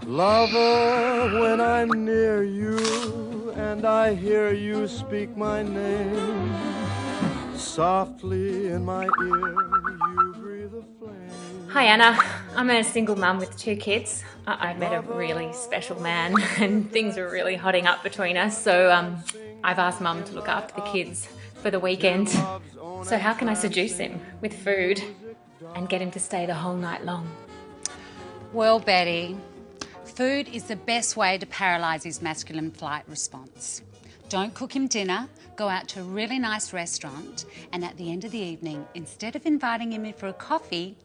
Lover, when I'm near you and I hear you speak my name, softly in my ear you breathe a flame. Hi Anna, I'm a single mum with 2 kids. I met a really special man and things are really hotting up between us, so I've asked Mum to look after the kids for the weekend. So how can I seduce him with food and get him to stay the whole night long? Well, Betty, food is the best way to paralyse his masculine flight response. Don't cook him dinner, go out to a really nice restaurant, and at the end of the evening, instead of inviting him in for a coffee,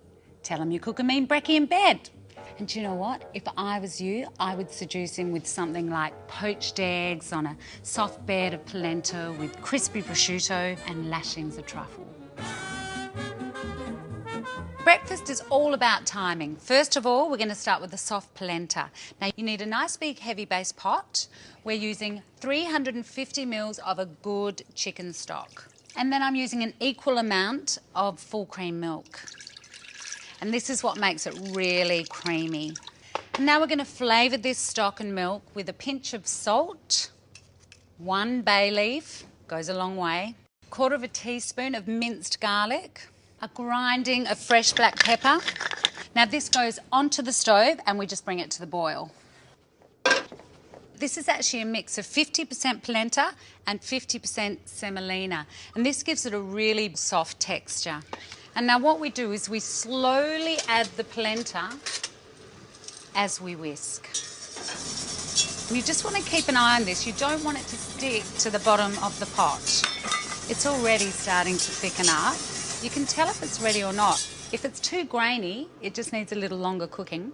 tell him you cook a mean brekkie in bed. And do you know what? If I was you, I would seduce him with something like poached eggs on a soft bed of polenta with crispy prosciutto and lashings of truffle. Breakfast is all about timing. First of all, we're going to start with the soft polenta. Now, you need a nice big heavy base pot. We're using 350 mils of a good chicken stock. And then I'm using an equal amount of full cream milk. And this is what makes it really creamy. And now we're going to flavour this stock and milk with a pinch of salt, 1 bay leaf, goes a long way, 1/4 teaspoon of minced garlic, a grinding of fresh black pepper. Now this goes onto the stove and we just bring it to the boil. This is actually a mix of 50% polenta and 50% semolina, and this gives it a really soft texture. And now what we do is we slowly add the polenta as we whisk. And you just want to keep an eye on this. You don't want it to stick to the bottom of the pot. It's already starting to thicken up. You can tell if it's ready or not. If it's too grainy, it just needs a little longer cooking.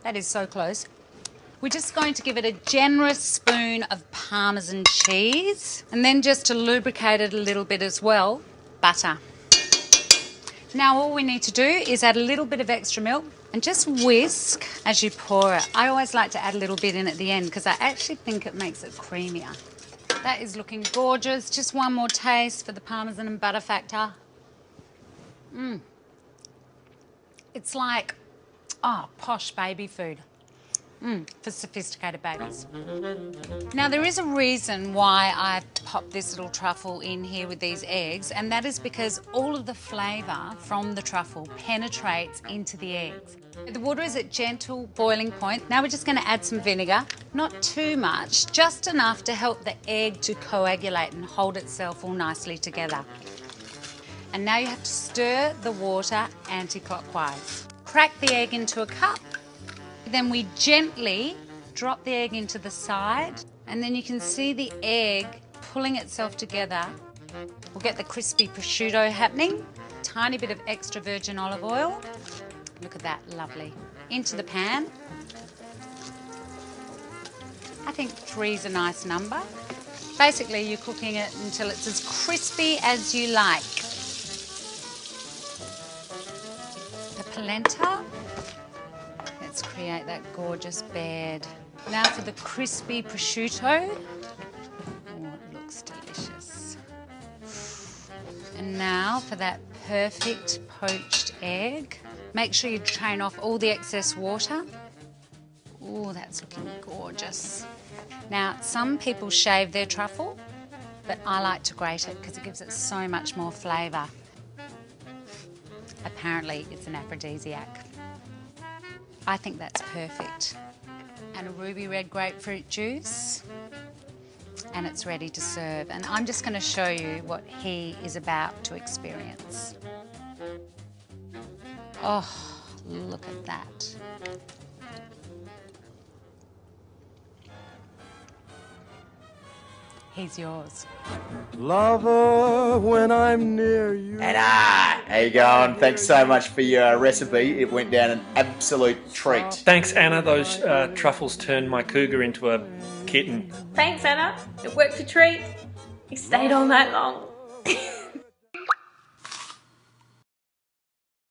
That is so close. We're just going to give it a generous spoon of Parmesan cheese, and then just to lubricate it a little bit as well, butter. Now all we need to do is add a little bit of extra milk and just whisk as you pour it. I always like to add a little bit in at the end because I actually think it makes it creamier. That is looking gorgeous. Just one more taste for the Parmesan and butter factor. It's like, posh baby food. For sophisticated babies. Now there is a reason why I popped this little truffle in here with these eggs, and that is because all of the flavour from the truffle penetrates into the eggs. The water is at gentle boiling point. Now we're just going to add some vinegar, not too much, just enough to help the egg to coagulate and hold itself all nicely together. And now you have to stir the water anti-clockwise. Crack the egg into a cup. Then we gently drop the egg into the side, and then you can see the egg pulling itself together. We'll get the crispy prosciutto happening. Tiny bit of extra virgin olive oil. Look at that, lovely. Into the pan. I think 3's a nice number. Basically, you're cooking it until it's as crispy as you like. The polenta. Let's create that gorgeous bed. Now for the crispy prosciutto. Oh, it looks delicious. And now for that perfect poached egg. Make sure you drain off all the excess water. Oh, that's looking gorgeous. Now, some people shave their truffle, but I like to grate it because it gives it so much more flavour. Apparently, it's an aphrodisiac. I think that's perfect. And a ruby red grapefruit juice. And it's ready to serve. And I'm just going to show you what he is about to experience. Oh, look at that. He's yours. Lover, when I'm near you. Anna, how you going? Thanks so much for your recipe. It went down an absolute treat. Thanks, Anna. Those truffles turned my cougar into a kitten. Thanks Anna, it worked a treat. He stayed all night long.